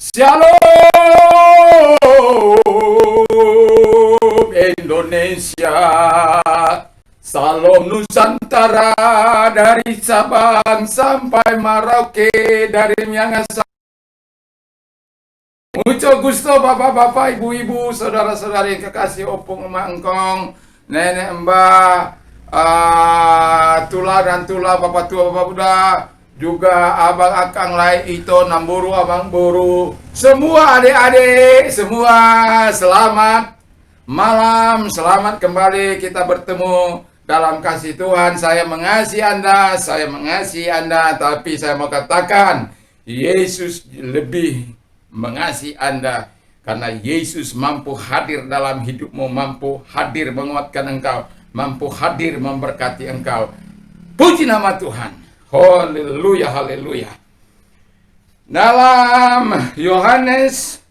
Shalom Indonesia, salam Nusantara, dari Sabang sampai Merauke, dari Miangas. Mucho gusto bapak-bapak, ibu-ibu, saudara-saudari yang kekasih, opung, emak, engkong, nenek, mbak, tula dan tula, bapak tua, bapak muda, juga abang, akang, lai, ito, namburu, abang buru, semua adik-adik, semua selamat malam, selamat kembali kita bertemu dalam kasih Tuhan. Saya mengasihi Anda, tapi saya mau katakan, Yesus lebih mengasihi Anda, karena Yesus mampu hadir dalam hidupmu, mampu hadir menguatkan engkau, mampu hadir memberkati engkau. Puji nama Tuhan. Haleluya, haleluya. Dalam Yohanes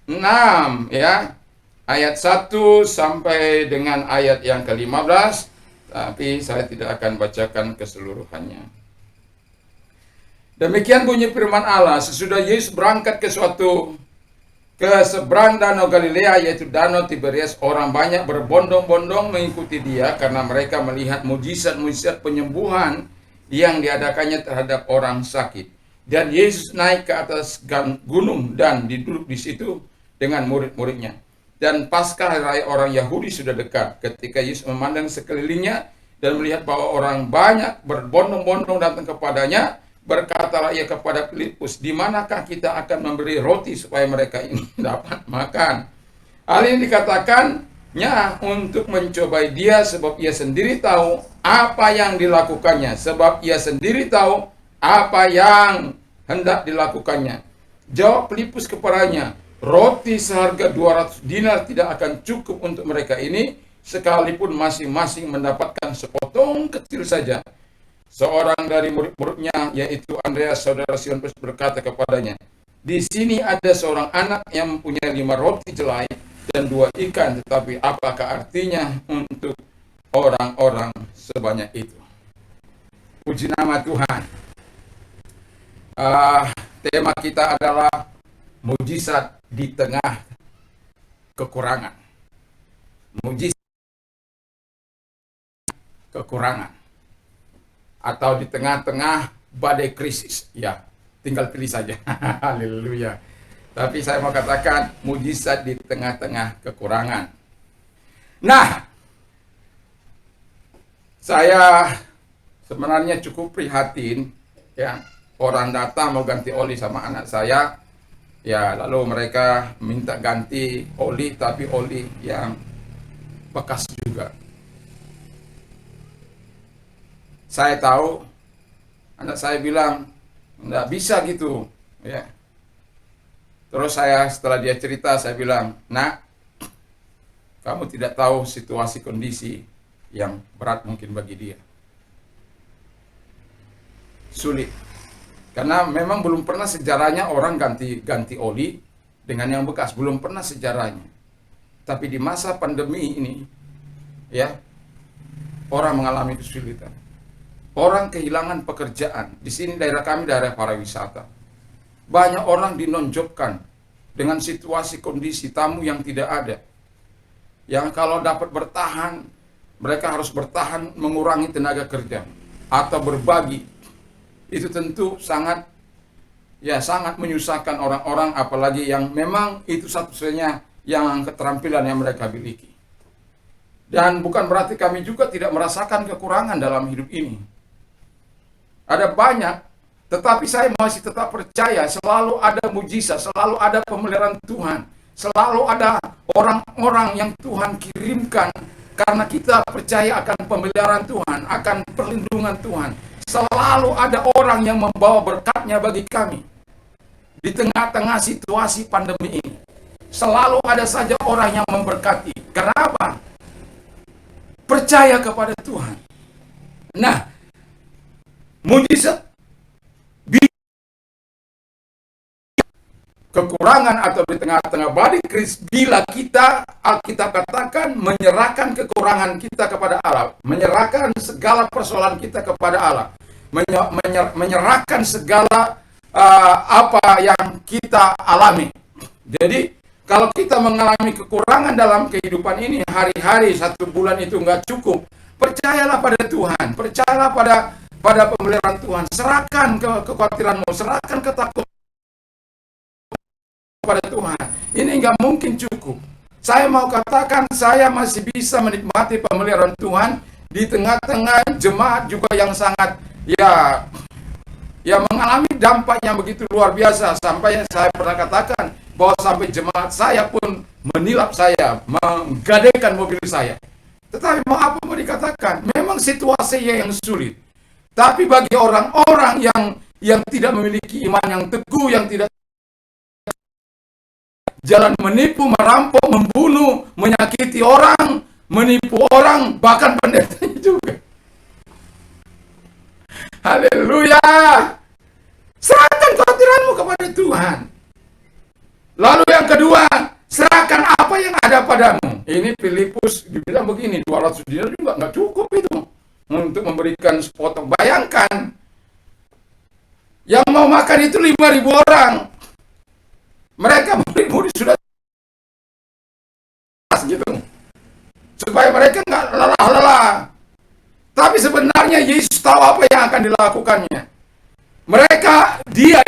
6 ya, ayat 1 sampai dengan ayat yang ke-15, tapi saya tidak akan bacakan keseluruhannya. Demikian bunyi firman Allah, sesudah Yesus berangkat ke seberang danau Galilea, yaitu danau Tiberias, orang banyak berbondong-bondong mengikuti dia karena mereka melihat mujizat-mujizat penyembuhan yang diadakannya terhadap orang sakit. Dan Yesus naik ke atas gunung dan duduk di situ dengan murid-muridnya. Dan Paskah hari raya orang Yahudi sudah dekat. Ketika Yesus memandang sekelilingnya dan melihat bahwa orang banyak berbondong-bondong datang kepadanya, berkatalah ia kepada Filipus, di manakah kita akan memberi roti supaya mereka ini dapat makan? Hal ini dikatakannya untuk mencobai dia, sebab ia sendiri tahu apa yang dilakukannya. Apa yang hendak dilakukannya. Jawab Filipus kepadanya, roti seharga 200 dinar tidak akan cukup untuk mereka ini, sekalipun masing-masing mendapatkan sepotong kecil saja. Seorang dari murid-muridnya, yaitu Andreas, saudara Simon Petrus, berkata kepadanya, di sini ada seorang anak yang mempunyai 5 roti jelai dan 2 ikan, tetapi apakah artinya untuk orang-orang sebanyak itu? Puji nama Tuhan. Tema kita adalah mujizat di tengah kekurangan. Mujizat kekurangan. Atau di tengah-tengah badai krisis. Ya, tinggal pilih saja. Haleluya. Tapi saya mau katakan mujizat di tengah-tengah kekurangan. Nah, saya sebenarnya cukup prihatin ya, orang datang mau ganti oli sama anak saya. Ya, lalu mereka minta ganti oli, tapi oli yang bekas juga. Saya tahu, anak saya bilang, nggak bisa gitu, ya. Terus setelah dia cerita, saya bilang, nak, kamu tidak tahu situasi kondisi yang berat mungkin bagi dia. Sulit, karena memang belum pernah sejarahnya orang ganti oli dengan yang bekas, belum pernah sejarahnya. Tapi di masa pandemi ini, ya, orang mengalami kesulitan. Orang kehilangan pekerjaan. Di sini daerah kami daerah pariwisata. Banyak orang dinonjobkan dengan situasi kondisi tamu yang tidak ada. Yang kalau dapat bertahan, mereka harus bertahan mengurangi tenaga kerja atau berbagi. Itu tentu sangat menyusahkan orang-orang, apalagi yang memang itu satu-satunya yang keterampilan yang mereka miliki. Dan bukan berarti kami juga tidak merasakan kekurangan dalam hidup ini. Ada banyak, tetapi saya masih tetap percaya selalu ada mujizat, selalu ada pemeliharaan Tuhan, selalu ada orang-orang yang Tuhan kirimkan karena kita percaya akan pemeliharaan Tuhan, akan perlindungan Tuhan. Selalu ada orang yang membawa berkatnya bagi kami di tengah-tengah situasi pandemi ini. Selalu ada saja orang yang memberkati. Kenapa? Percaya kepada Tuhan. Nah, mujizat kekurangan atau di tengah-tengah badai krisis, bila kita, Alkitab katakan, menyerahkan kekurangan kita kepada Allah, menyerahkan segala persoalan kita kepada Allah, menyerahkan segala apa yang kita alami. Jadi kalau kita mengalami kekurangan dalam kehidupan ini, hari-hari 1 bulan itu nggak cukup. Percayalah pada Tuhan, percayalah pada pemeliharaan Tuhan. Serahkan kekhawatiranmu, serahkan ketakutan pada Tuhan. Ini nggak mungkin cukup. Saya mau katakan, saya masih bisa menikmati pemeliharaan Tuhan di tengah-tengah jemaat juga yang sangat mengalami dampaknya begitu luar biasa, sampai saya pernah katakan bahwa sampai jemaat saya pun menilap saya, menggadaikan mobil saya. Tetapi mau apa mau dikatakan, memang situasinya yang sulit. Tapi bagi orang-orang yang tidak memiliki iman yang teguh, yang tidak jalan menipu, merampok, membunuh, menyakiti orang, menipu orang, bahkan pendetanya juga. Haleluya. Serahkan kekhawatiranmu kepada Tuhan. Lalu yang kedua, serahkan apa yang ada padamu. Ini Filipus dibilang begini, 200 dinar juga nggak cukup itu untuk memberikan sepotong. Bayangkan, yang mau makan itu 5.000 orang. Mereka murid-murid sudah gitu, supaya mereka nggak lelah-lelah. Tapi sebenarnya Yesus tahu apa yang akan dilakukannya.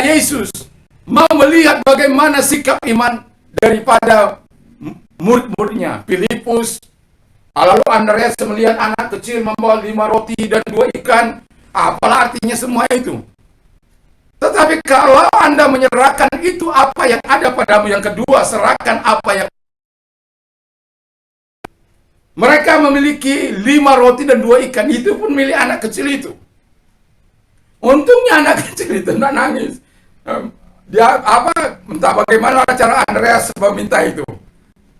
Yesus mau melihat bagaimana sikap iman daripada murid-muridnya. Filipus, lalu Andreas melihat anak kecil membawa 5 roti dan 2 ikan. Apalah artinya semua itu? Tetapi kalau Anda menyerahkan itu apa yang ada padamu. Yang kedua, serahkan apa yang mereka memiliki 5 roti dan 2 ikan. Itu pun milik anak kecil itu. Untungnya anak kecil itu tidak nangis. Dia entah bagaimana cara Andreas meminta itu.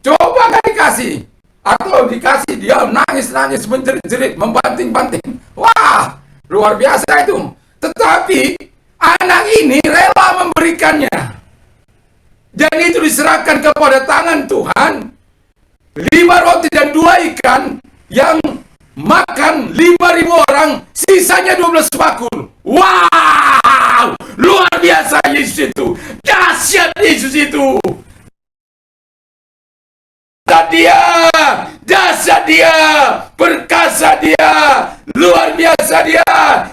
Coba nggak dikasih, atau dikasih dia nangis-nangis, menjerit-jerit, membanting-banting. Wah, luar biasa itu. Tetapi anak ini rela memberikannya. Dan itu diserahkan kepada tangan Tuhan. 5 roti dan 2 ikan yang makan 5.000 orang, sisanya 12 bakul. Wow, luar biasa Yesus itu. Dahsyat Yesus itu. Dahsyat dia, perkasa dia, luar biasa dia.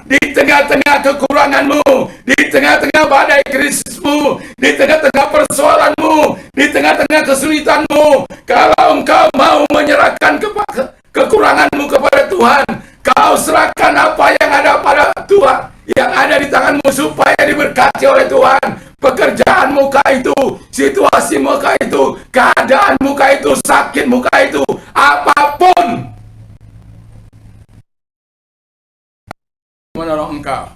Di tengah-tengah kekuranganmu, di tengah-tengah badai krisismu, di tengah-tengah persoalanmu, di tengah-tengah kesulitanmu, kalau engkau mau menyerahkan kekuranganmu kepada Tuhan, kau serahkan apa yang ada pada Tuhan, yang ada di tanganmu, supaya diberkati oleh Tuhan. Pekerjaanmu kah itu, situasimu kah itu, keadaanmu kah itu, sakitmu kah itu, apapun menolong engkau.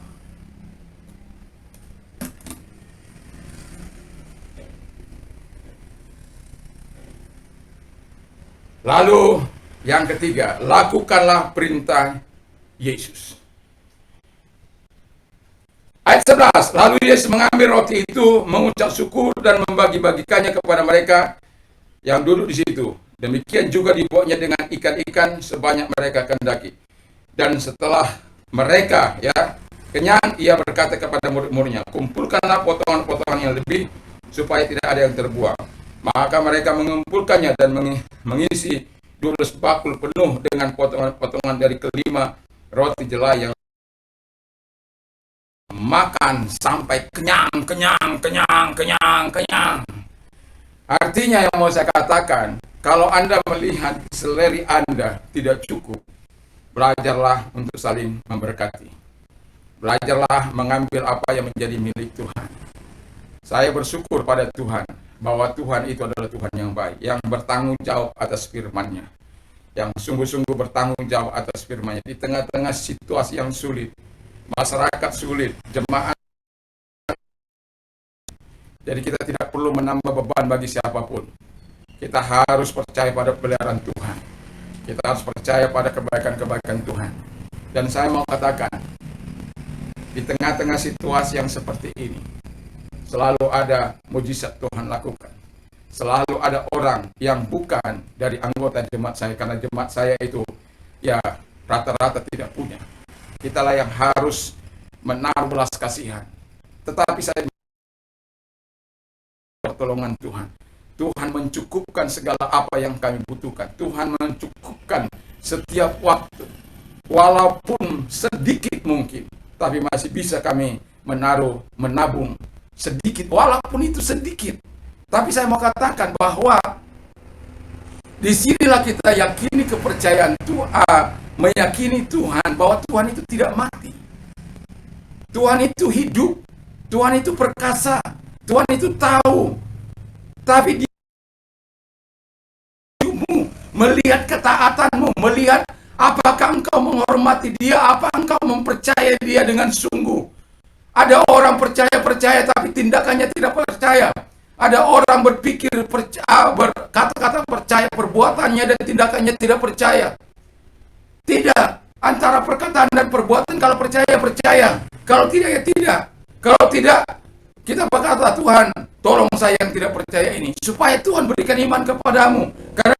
Lalu yang ketiga, lakukanlah perintah Yesus. Ayat 11, lalu Yesus mengambil roti itu, mengucap syukur dan membagi-bagikannya kepada mereka yang duduk di situ. Demikian juga dibawanya dengan ikan-ikan sebanyak mereka kehendaki. Dan setelah mereka kenyang, ia berkata kepada murid-muridnya, kumpulkanlah potongan-potongan yang lebih, supaya tidak ada yang terbuang. Maka mereka mengumpulkannya dan mengisi 12 bakul penuh dengan potongan-potongan dari kelima roti jelai yang makan sampai kenyang. Artinya yang mau saya katakan, kalau Anda melihat seleri Anda tidak cukup, belajarlah untuk saling memberkati. Belajarlah mengambil apa yang menjadi milik Tuhan. Saya bersyukur pada Tuhan bahwa Tuhan itu adalah Tuhan yang baik, yang bertanggung jawab atas firman-Nya, yang sungguh-sungguh bertanggung jawab atas firman-Nya di tengah-tengah situasi yang sulit, masyarakat sulit, jemaat. Jadi kita tidak perlu menambah beban bagi siapapun. Kita harus percaya pada peliharaan Tuhan. Kita harus percaya pada kebaikan-kebaikan Tuhan. Dan saya mau katakan, di tengah-tengah situasi yang seperti ini, selalu ada mujizat Tuhan lakukan. Selalu ada orang yang bukan dari anggota jemaat saya, karena jemaat saya itu rata-rata tidak punya. Kitalah yang harus menaruh belas kasihan. tetapi saya pertolongan Tuhan. Tuhan mencukupkan segala apa yang kami butuhkan. Tuhan mencukupkan setiap waktu. Walaupun sedikit mungkin, tapi masih bisa kami menabung sedikit, walaupun itu sedikit. Tapi saya mau katakan bahwa disinilah kita yakini kepercayaan Tuhan, meyakini Tuhan bahwa Tuhan itu tidak mati. Tuhan itu hidup, Tuhan itu perkasa, Tuhan itu tahu. Tapi dia melihat ketaatanmu, melihat apakah engkau menghormati dia, apa engkau mempercayai dia dengan sungguh. Ada orang percaya tapi tindakannya tidak percaya. Ada orang berpikir berkata-kata percaya, perbuatannya dan tindakannya tidak percaya. Tidak, antara perkataan dan perbuatan, kalau percaya, kalau tidak ya tidak. Kalau tidak, kita berkata, Tuhan, tolong saya yang tidak percaya ini, supaya Tuhan berikan iman kepadamu. Karena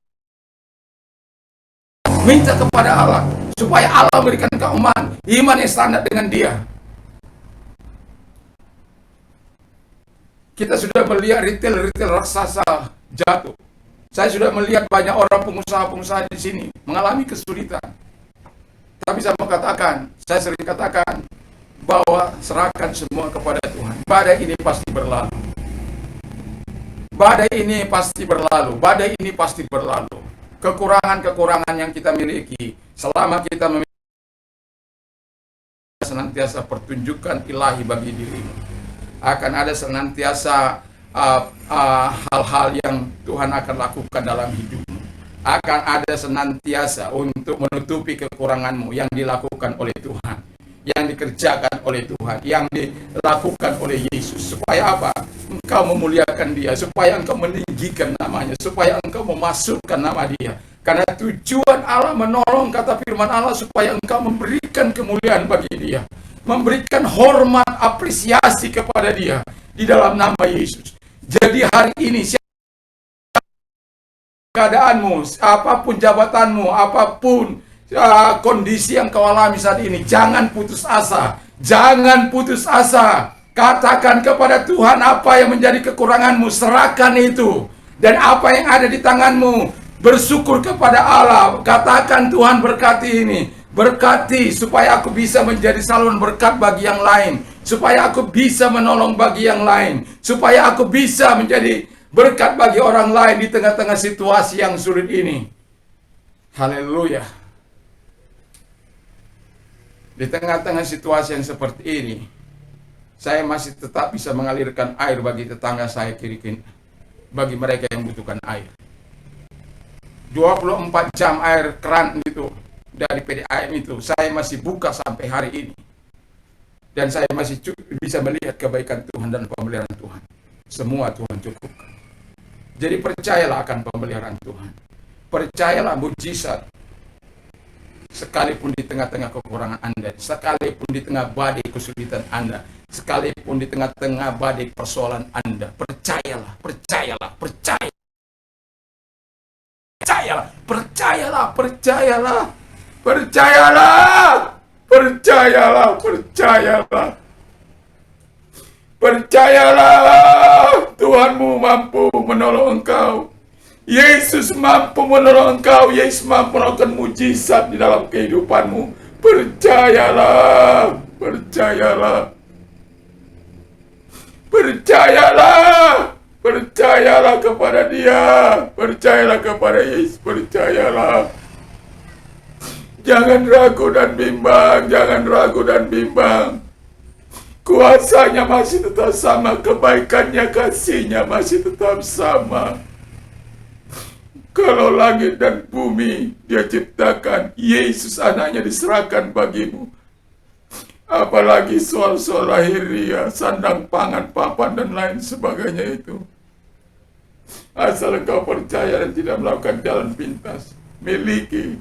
minta kepada Allah, supaya Allah berikan kau iman yang standar dengan dia. Kita sudah melihat retail raksasa jatuh. Saya sudah melihat banyak orang pengusaha-pengusaha di sini mengalami kesulitan. Tapi saya sering katakan bahwa serahkan semua kepada Tuhan. Badai ini pasti berlalu. Badai ini pasti berlalu. Badai ini pasti berlalu. Kekurangan-kekurangan yang kita miliki, selama kita memiliki, senantiasa pertunjukan ilahi bagi dirimu. Akan ada senantiasa hal-hal yang Tuhan akan lakukan dalam hidupmu. Akan ada senantiasa untuk menutupi kekuranganmu yang dilakukan oleh Tuhan, yang dikerjakan oleh Tuhan, yang dilakukan oleh Yesus. Supaya apa? Engkau memuliakan dia, supaya engkau meninggikan namanya, supaya engkau memasukkan nama dia. Karena tujuan Allah menolong, kata firman Allah, supaya engkau memberikan kemuliaan bagi dia, memberikan hormat, apresiasi kepada dia di dalam nama Yesus. Jadi hari ini, keadaanmu, apapun jabatanmu, apapun kondisi yang kau alami saat ini, jangan putus asa. Jangan putus asa. Katakan kepada Tuhan apa yang menjadi kekuranganmu, serahkan itu. Dan apa yang ada di tanganmu, bersyukur kepada Allah. Katakan, Tuhan berkati ini. Berkati supaya aku bisa menjadi saluran berkat bagi yang lain, supaya aku bisa menolong bagi yang lain, supaya aku bisa menjadi berkat bagi orang lain di tengah-tengah situasi yang sulit ini. Haleluya. Di tengah-tengah situasi yang seperti ini, saya masih tetap bisa mengalirkan air bagi tetangga saya kiri-kiri, bagi mereka yang membutuhkan air. 24 jam air keran itu dari PDAM itu saya masih buka sampai hari ini. Dan saya masih bisa melihat kebaikan Tuhan dan pemeliharaan Tuhan. Semua Tuhan cukupkan. Jadi percayalah akan pemeliharaan Tuhan. Percayalah mujizat. Sekalipun di tengah-tengah kekurangan Anda, sekalipun di tengah badai kesulitan Anda, sekalipun di tengah-tengah badai persoalan Anda, percayalah, percayalah, percayalah. Percayalah, percayalah. Percayalah, percayalah, percayalah. Percayalah, Tuhanmu mampu menolong engkau. Yesus mampu menolong engkau. Yesus mampu melakukan mujizat di dalam kehidupanmu. Percayalah, percayalah. Percayalah, percayalah kepada Dia. Percayalah kepada Yesus, percayalah. Jangan ragu dan bimbang, jangan ragu dan bimbang. Kuasanya masih tetap sama, kebaikannya, kasihnya masih tetap sama. Kalau langit dan bumi Dia ciptakan, Yesus anaknya diserahkan bagimu. Apalagi soal-soal lahiriah, sandang pangan, papan, dan lain sebagainya itu. Asal engkau percaya dan tidak melakukan jalan pintas, miliki.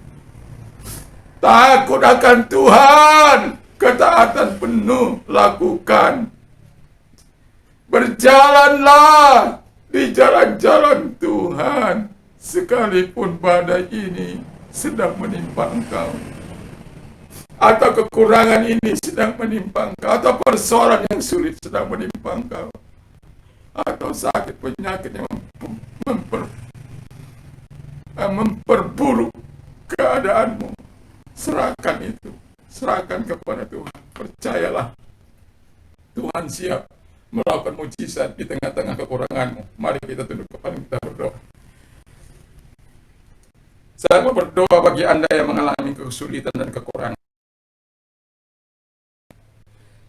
Takut akan Tuhan, ketaatan penuh lakukan. Berjalanlah di jalan-jalan Tuhan, sekalipun badai ini sedang menimpa engkau. atau kekurangan ini sedang menimpa engkau, atau persoalan yang sulit sedang menimpa engkau, atau sakit penyakit yang memperburuk keadaanmu, serahkan itu, serahkan kepada Tuhan. Percayalah, Tuhan siap melakukan mujizat di tengah-tengah kekuranganmu. Mari kita tunduk kepala, kita berdoa. Saya mau berdoa bagi Anda yang mengalami kesulitan dan kekurangan.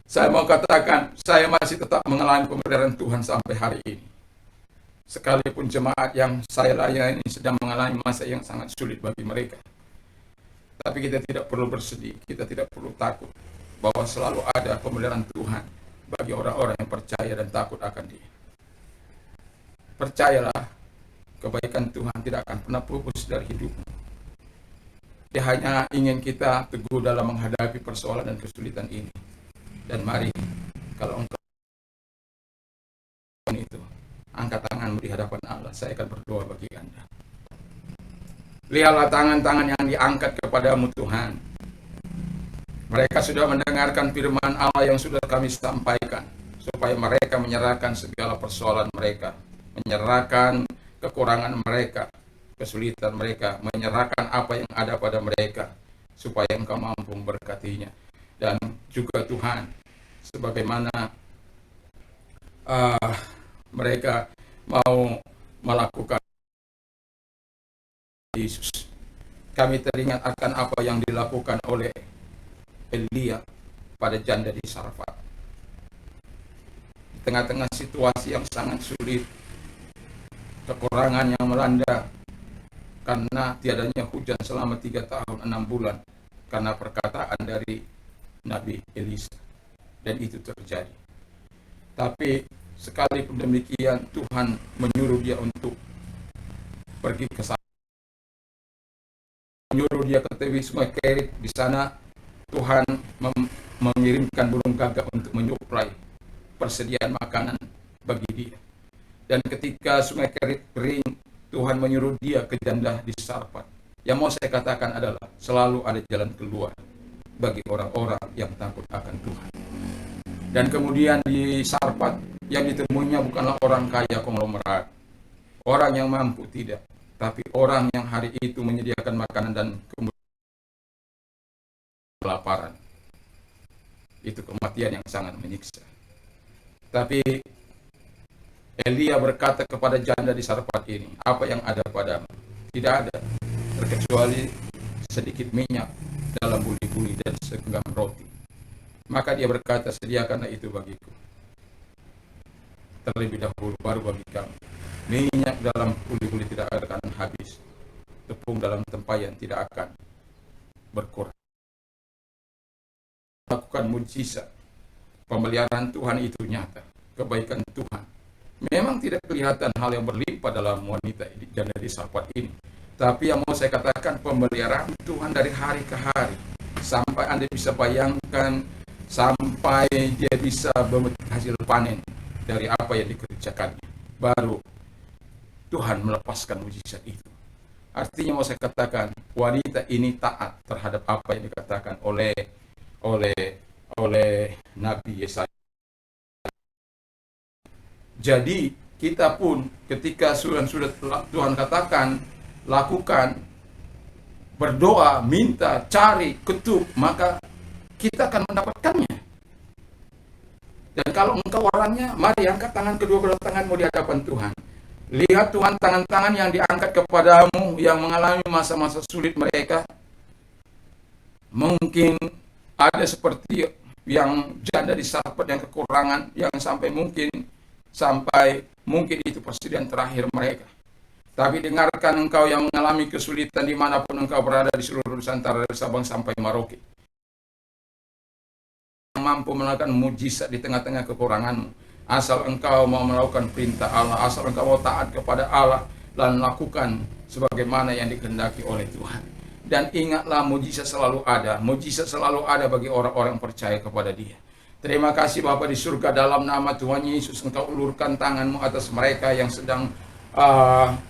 Saya mau katakan, saya masih tetap mengalami pemeliharaan Tuhan sampai hari ini. Sekalipun jemaat yang saya layani sedang mengalami masa yang sangat sulit bagi mereka. Tapi kita tidak perlu bersedih, kita tidak perlu takut, bahwa selalu ada pemeliharaan Tuhan bagi orang-orang yang percaya dan takut akan Dia. Percayalah, kebaikan Tuhan tidak akan pernah pupus dari hidupmu. Dia hanya ingin kita teguh dalam menghadapi persoalan dan kesulitan ini. Dan mari, kalau engkau itu, angkat tanganmu di hadapan Allah. Saya akan berdoa bagi Anda. Lihatlah tangan-tangan yang diangkat kepadamu Tuhan. Mereka sudah mendengarkan firman Allah yang sudah kami sampaikan, supaya mereka menyerahkan segala persoalan mereka, menyerahkan kekurangan mereka, kesulitan mereka, menyerahkan apa yang ada pada mereka, supaya Engkau mampu memberkatinya. Dan juga Tuhan, sebagaimana mereka mau melakukan Yesus, kami teringat akan apa yang dilakukan oleh Elia pada janda di Sarfat. Di tengah-tengah situasi yang sangat sulit, kekurangan yang melanda karena tiadanya hujan selama 3 tahun 6 bulan karena perkataan dari Nabi Elisa, dan itu terjadi. Tapi sekalipun demikian, Tuhan menyuruh dia untuk pergi ke sana, menyuruh dia ke tepi Sungai Kerit. Di sana Tuhan mengirimkan burung gagak untuk menyuplai persediaan makanan bagi dia. Dan ketika Sungai Kerit kering, Tuhan menyuruh dia ke janda di Sarfat. Yang mau saya katakan adalah, selalu ada jalan keluar bagi orang-orang yang takut akan Tuhan. Dan kemudian di Sarfat, yang ditemuinya bukanlah orang kaya konglomerat, orang yang mampu, tidak, tapi orang yang hari itu menyediakan makanan dan kemudian kelaparan. Itu kematian yang sangat menyiksa. Tapi Elia berkata kepada janda di Sarfat ini, apa yang ada padamu? Tidak ada, terkecuali sedikit minyak dalam buli-buli dan segenggam roti. Maka dia berkata, sediakanlah itu bagiku terlebih dahulu, baru bagi kamu. Minyak dalam buli-buli tidak akan habis, tepung dalam tempayan tidak akan berkurang. Lakukan mujizat. Pemeliharaan Tuhan itu nyata. Kebaikan Tuhan memang tidak kelihatan hal yang berlimpah dalam wanita janda di Sarfat ini. Tapi yang mau saya katakan, pemeliharaan Tuhan dari hari ke hari, sampai Anda bisa bayangkan, sampai dia bisa memetik hasil panen dari apa yang dikerjakannya. Baru Tuhan melepaskan mujizat itu. Artinya mau saya katakan, wanita ini taat terhadap apa yang dikatakan oleh Nabi Yesaya. Jadi kita pun ketika sudah Tuhan katakan, lakukan, berdoa, minta, cari, ketuk, maka kita akan mendapatkannya. Dan kalau engkau orangnya, mari angkat kedua tanganmu di hadapan Tuhan. Lihat Tuhan, tangan-tangan yang diangkat kepadamu yang mengalami masa-masa sulit mereka. Mungkin ada seperti yang janda di Sarfat yang kekurangan, yang sampai mungkin itu persediaan terakhir mereka. Tapi dengarkan engkau yang mengalami kesulitan dimanapun engkau berada di seluruh Nusantara dari Sabang sampai Merauke, yang mampu melakukan mujizat di tengah-tengah kekuranganmu. Asal engkau mau melakukan perintah Allah, asal engkau mau taat kepada Allah dan lakukan sebagaimana yang dikehendaki oleh Tuhan. Dan ingatlah, mujizat selalu ada. Mujizat selalu ada bagi orang-orang yang percaya kepada Dia. Terima kasih Bapa di surga, dalam nama Tuhan Yesus engkau ulurkan tanganmu atas mereka yang sedang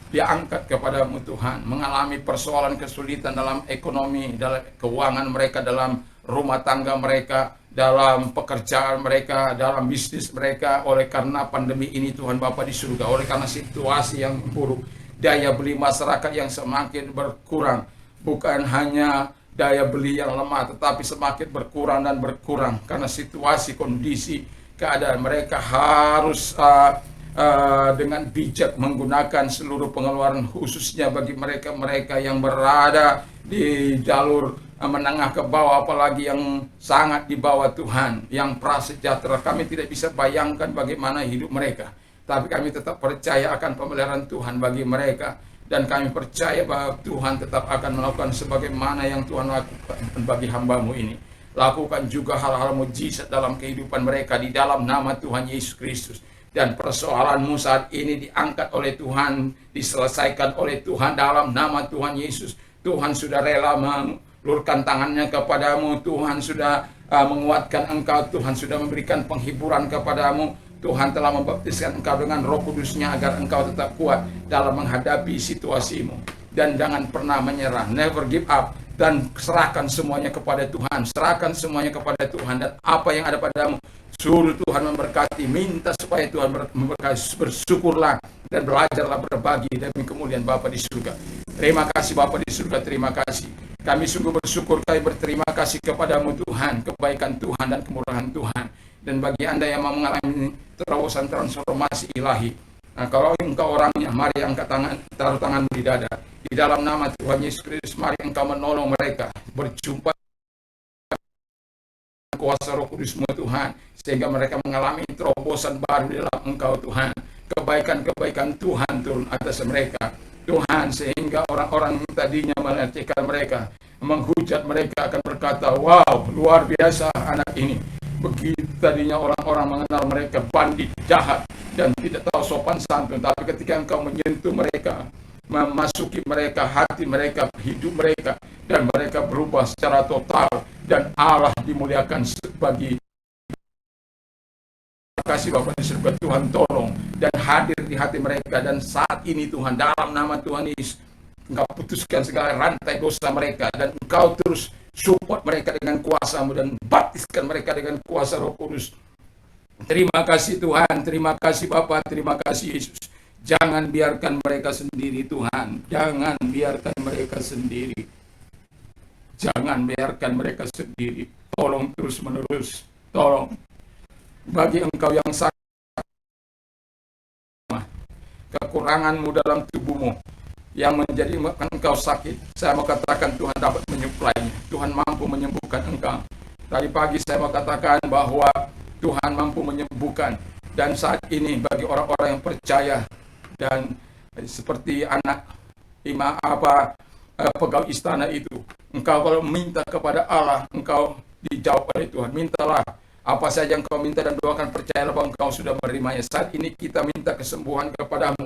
diangkat kepadamu Tuhan, mengalami persoalan kesulitan dalam ekonomi, dalam keuangan mereka, dalam rumah tangga mereka, dalam pekerjaan mereka, dalam bisnis mereka. Oleh karena pandemi ini Tuhan Bapa di surga, oleh karena situasi yang buruk, daya beli masyarakat yang semakin berkurang, bukan hanya daya beli yang lemah, tetapi semakin berkurang dan berkurang karena situasi, kondisi, keadaan mereka harus dengan bijak menggunakan seluruh pengeluaran, khususnya bagi mereka-mereka yang berada di jalur menengah ke bawah, apalagi yang sangat di bawah Tuhan, yang prasejahtera. Kami tidak bisa bayangkan bagaimana hidup mereka, tapi kami tetap percaya akan pemeliharaan Tuhan bagi mereka, dan kami percaya bahwa Tuhan tetap akan melakukan sebagaimana yang Tuhan lakukan bagi hamba-Mu ini. Lakukan juga hal-hal mujizat dalam kehidupan mereka di dalam nama Tuhan Yesus Kristus. Dan persoalanmu saat ini diangkat oleh Tuhan, diselesaikan oleh Tuhan dalam nama Tuhan Yesus. Tuhan sudah rela mengulurkan tangannya kepadamu. Tuhan sudah menguatkan engkau. Tuhan sudah memberikan penghiburan kepadamu. Tuhan telah membaptiskan engkau dengan Roh Kudus-Nya agar engkau tetap kuat dalam menghadapi situasimu. Dan jangan pernah menyerah, never give up. Dan serahkan semuanya kepada Tuhan, serahkan semuanya kepada Tuhan, dan apa yang ada padamu suruh Tuhan memberkati. Minta supaya Tuhan memberkati, bersyukurlah dan belajarlah berbagi demi kemuliaan Bapa di surga. Terima kasih Bapa di surga, terima kasih. Kami sungguh bersyukur, kami berterima kasih kepadamu Tuhan, kebaikan Tuhan dan kemurahan Tuhan. Dan bagi Anda yang mau mengalami terobosan transformasi ilahi, nah, kalau engkau orangnya, mari angkat tangan, taruh tanganmu di dada. Di dalam nama Tuhan Yesus Kristus, mari engkau menolong mereka berjumpa kuasa Roh Kudus-Mu Tuhan, sehingga mereka mengalami terobosan baru di dalam engkau Tuhan. Kebaikan-kebaikan Tuhan turun atas mereka Tuhan, sehingga orang-orang yang tadinya melecehkan mereka, menghujat mereka, akan berkata, wow, luar biasa anak ini. Begitu tadinya orang-orang mengenal mereka bandit, jahat, dan tidak tahu sopan santun, tapi ketika engkau menyentuh mereka, memasuki mereka, hati mereka, hidup mereka, dan mereka berubah secara total, dan Allah dimuliakan bagi. Terima kasih Bapak di surga, Tuhan tolong dan hadir di hati mereka. Dan saat ini Tuhan, dalam nama Tuhan Yesus, engkau putuskan segala rantai dosa mereka, dan engkau terus support mereka dengan kuasa-Mu, dan baptiskan mereka dengan kuasa Roh Kudus. Terima kasih Tuhan, terima kasih Bapak, terima kasih Yesus. Jangan biarkan mereka sendiri Tuhan, jangan biarkan mereka sendiri, jangan biarkan mereka sendiri. Tolong terus menerus, tolong. Bagi engkau yang sakit, kekuranganmu dalam tubuhmu yang menjadi engkau sakit, saya mau katakan Tuhan dapat menyuplainya. Tuhan mampu menyembuhkan engkau. Tadi pagi saya mau katakan bahwa Tuhan mampu menyembuhkan. Dan saat ini bagi orang-orang yang percaya, dan seperti anak pegawai istana itu, engkau kalau minta kepada Allah, engkau dijawab oleh Tuhan. Mintalah apa saja yang engkau minta dan doakan, percayalah bahwa engkau sudah menerimanya. Saat ini kita minta kesembuhan kepadamu.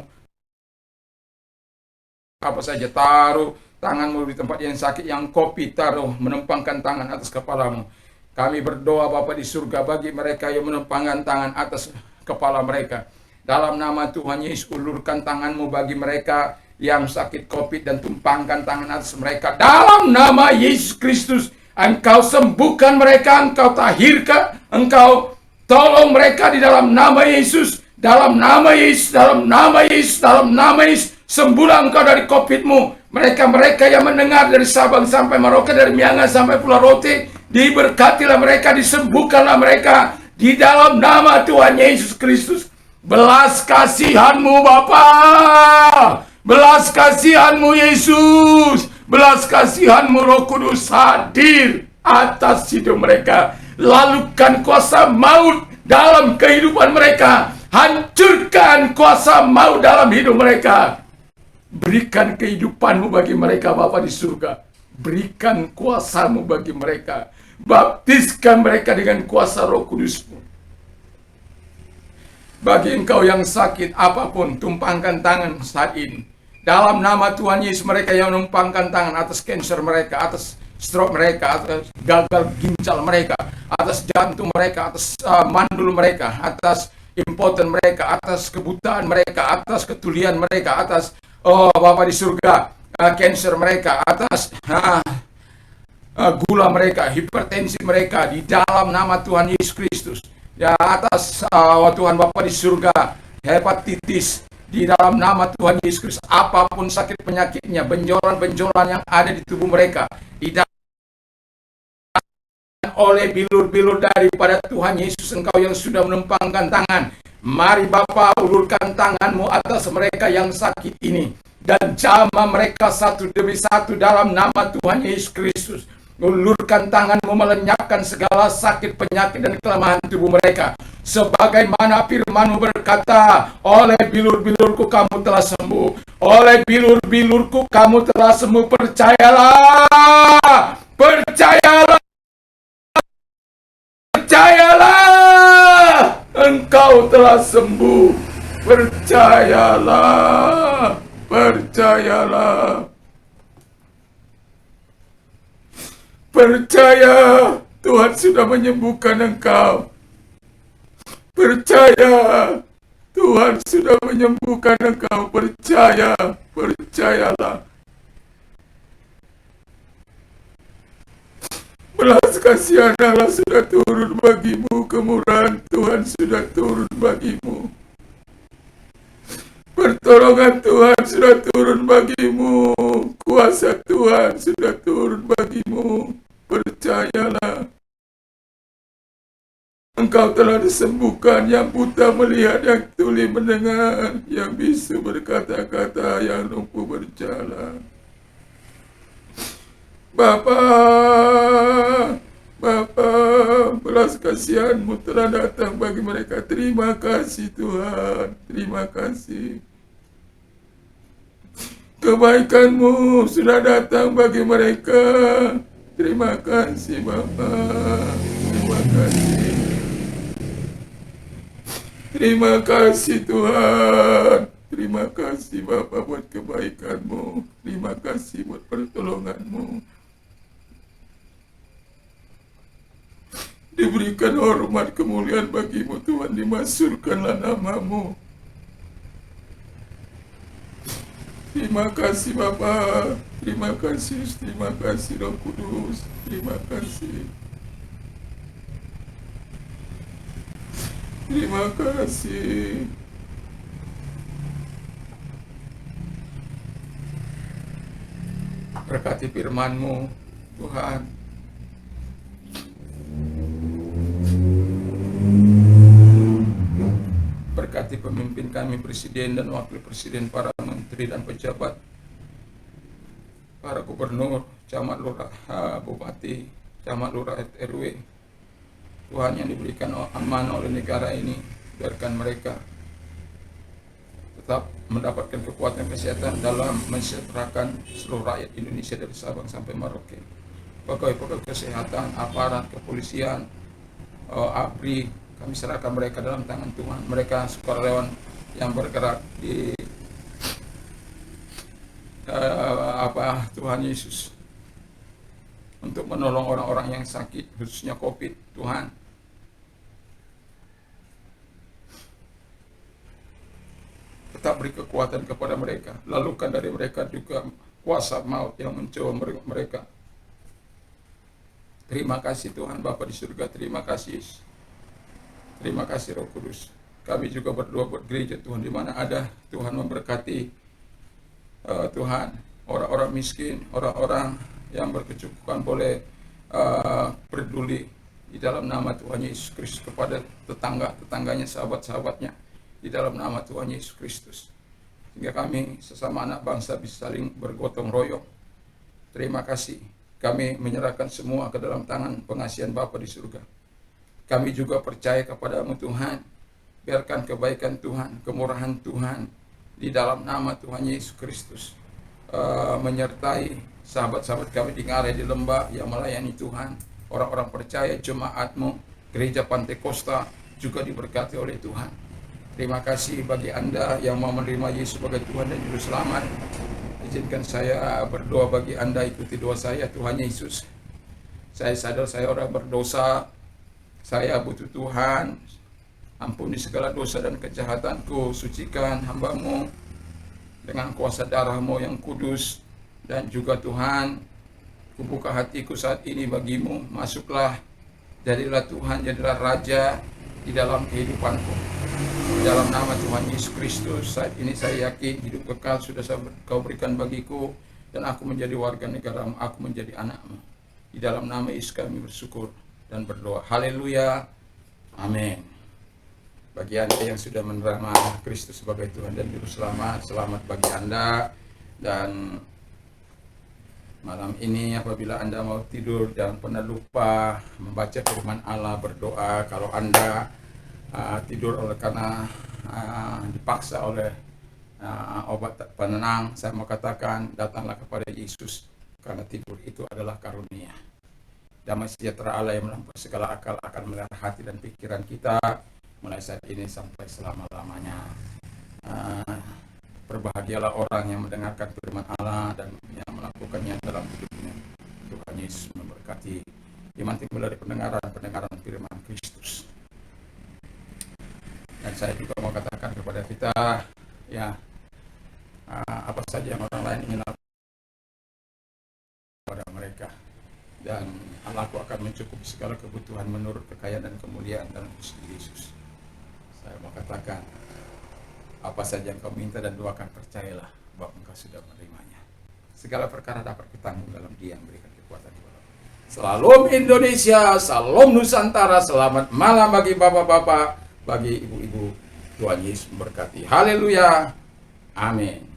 Apa saja, taruh tanganmu di tempat yang sakit, yang kopi, taruh, menempangkan tangan atas kepalamu. Kami berdoa Bapa di surga bagi mereka yang menempangkan tangan atas kepala mereka. Dalam nama Tuhan Yesus, ulurkan tanganmu bagi mereka yang sakit COVID, dan tumpangkan tangan atas mereka. Dalam nama Yesus Kristus, engkau sembuhkan mereka, engkau tahirkan, engkau tolong mereka di dalam nama Yesus. Dalam nama Yesus, dalam nama Yesus, dalam nama Yesus. Sembuhlah engkau dari COVID-mu. Mereka-mereka yang mendengar dari Sabang sampai Merauke, dari Miangas sampai Pulau Rote, diberkatilah mereka, disembuhkanlah mereka di dalam nama Tuhan Yesus Kristus. Belas kasihan-Mu Bapa, belas kasihan-Mu Yesus, belas kasihan-Mu Roh Kudus hadir atas hidup mereka. Lalukan kuasa maut dalam kehidupan mereka, hancurkan kuasa maut dalam hidup mereka. Berikan kehidupan-Mu bagi mereka Bapa di surga. Berikan kuasa-Mu bagi mereka. Baptiskan mereka dengan kuasa Roh Kudus-Mu. Bagi engkau yang sakit apapun, tumpangkan tangan saat ini. Dalam nama Tuhan Yesus, mereka yang menumpangkan tangan atas kanker mereka, atas stroke mereka, atas gagal ginjal mereka, atas jantung mereka, atas mandul mereka, atas impoten mereka, atas kebutaan mereka, atas ketulian mereka, atas Bapa di surga, kanker mereka, atas gula mereka, hipertensi mereka di dalam nama Tuhan Yesus Kristus. Ya atas Tuhan Bapa di surga, hepatitis di dalam nama Tuhan Yesus Kristus, apapun sakit penyakitnya, benjolan-benjolan yang ada di tubuh mereka, oleh bilur-bilur daripada Tuhan Yesus, Engkau yang sudah menumpangkan tangan. Mari Bapa, ulurkan tanganmu atas mereka yang sakit ini, dan jamah mereka satu demi satu dalam nama Tuhan Yesus Kristus. Ulurkan tanganmu melenyapkan segala sakit, penyakit, dan kelemahan tubuh mereka. Sebagaimana firman-Mu berkata, oleh bilur-bilurku kamu telah sembuh. Oleh bilur-bilurku kamu telah sembuh. Percayalah, percayalah, percayalah, engkau telah sembuh. Percayalah, percayalah. Percaya, Tuhan sudah menyembuhkan engkau. Percaya, Tuhan sudah menyembuhkan engkau. Percaya, percayalah. Belas kasihan Allah sudah turun bagimu, kemurahan Tuhan sudah turun bagimu. Pertolongan Tuhan sudah turun bagimu, kuasa Tuhan sudah turun bagimu. Percayalah, engkau telah disembuhkan, yang buta melihat, yang tuli mendengar, yang bisu berkata-kata, yang lumpuh berjalan. Bapa, Bapa, belas kasihan-Mu telah datang bagi mereka. Terima kasih Tuhan, terima kasih. Kebaikan-Mu sudah datang bagi mereka. Terima kasih Bapa, terima kasih. Terima kasih Tuhan, terima kasih Bapa buat kebaikan-Mu. Terima kasih buat pertolongan-Mu. Diberikan hormat kemuliaan bagi-Mu Tuhan, dimasyurkanlah nama-Mu. Terima kasih Bapa, terima kasih Roh Kudus, terima kasih. Terima kasih. Berkati firman-Mu Tuhan. Berkati pemimpin kami, Presiden dan Wakil Presiden, para menteri dan pejabat, para gubernur, camat, lurah, bupati, camat, lurah, RW. Tuhan, yang diberikan amanah oleh negara ini, biarkan mereka tetap mendapatkan kekuatan kesehatan dalam mensejahterakan seluruh rakyat Indonesia dari Sabang sampai Merauke. Pegawai-pegawai kesehatan, aparat kepolisian, ABRI, kami serahkan mereka dalam tangan Tuhan. Mereka sukarelawan yang bergerak di Tuhan Yesus, untuk menolong orang-orang yang sakit, khususnya COVID. Tuhan, tetap beri kekuatan kepada mereka. Lalukan dari mereka juga kuasa maut yang mencoba mereka. Terima kasih Tuhan Bapa di surga, terima kasih. Terima kasih Roh Kudus. Kami juga berdoa buat gereja Tuhan, di mana ada, Tuhan memberkati Tuhan, orang-orang miskin, orang-orang yang berkecukupan boleh peduli di dalam nama Tuhan Yesus Kristus kepada tetangganya, sahabat-sahabatnya, di dalam nama Tuhan Yesus Kristus. Sehingga kami sesama anak bangsa bisa saling bergotong royong. Terima kasih. Kami menyerahkan semua ke dalam tangan pengasihan Bapa di surga. Kami juga percaya kepada-Mu Tuhan. Biarkan kebaikan Tuhan, kemurahan Tuhan di dalam nama Tuhan Yesus Kristus menyertai sahabat-sahabat kami di Ngarai, di Lembah yang melayani Tuhan. Orang-orang percaya, jemaat-Mu, Gereja Pantai Kosta juga diberkati oleh Tuhan. Terima kasih bagi Anda yang mau menerima Yesus sebagai Tuhan dan Juru Selamat. Izinkan saya berdoa bagi Anda, ikuti doa saya. Tuhan Yesus, saya sadar saya orang berdosa. Saya butuh Tuhan, ampuni segala dosa dan kejahatanku, sucikan hamba-Mu dengan kuasa darah-Mu yang kudus, dan juga Tuhan, Kubuka hatiku saat ini bagimu. Masuklah, jadilah Tuhan, jadilah Raja di dalam kehidupanku. Di dalam nama Tuhan Yesus Kristus, saat ini saya yakin hidup kekal sudah Kau berikan bagiku, dan aku menjadi warga negaramu, aku menjadi anakmu. Di dalam nama Yesus kami bersyukur dan berdoa. Haleluya. Amin. Bagi Anda yang sudah menerima Kristus sebagai Tuhan dan Juru Selamat, selamat bagi Anda. Dan malam ini apabila Anda mau tidur, jangan pernah lupa membaca firman Allah, berdoa. Kalau Anda tidur oleh karena dipaksa oleh obat penenang, saya mau katakan, datanglah kepada Yesus, karena tidur itu adalah karunia. Damai sejahtera Allah yang melampaui segala akal akan melihara hati dan pikiran kita mulai saat ini sampai selama-lamanya. Berbahagialah orang yang mendengarkan firman Allah dan yang melakukannya dalam hidupnya. Tuhan Yesus memberkati iman timbul dari pendengaran firman Kristus. Dan saya juga mau katakan kepada kita, ya, apa saja yang orang lain ingin lakukan kepada mereka, dan Allahku akan mencukupi segala kebutuhan menurut kekayaan dan kemuliaan dalam Kristus Yesus. Saya mau katakan, apa saja yang kau minta dan doakan, percayalah bahwa engkau sudah menerimanya. Segala perkara dapat ditanggung dalam Dia yang berikan kekuatan kepada kita. Salam Indonesia, salam Nusantara, selamat malam bagi bapak-bapak, bagi ibu-ibu. Tuhan Yesus memberkati. Haleluya. Amin.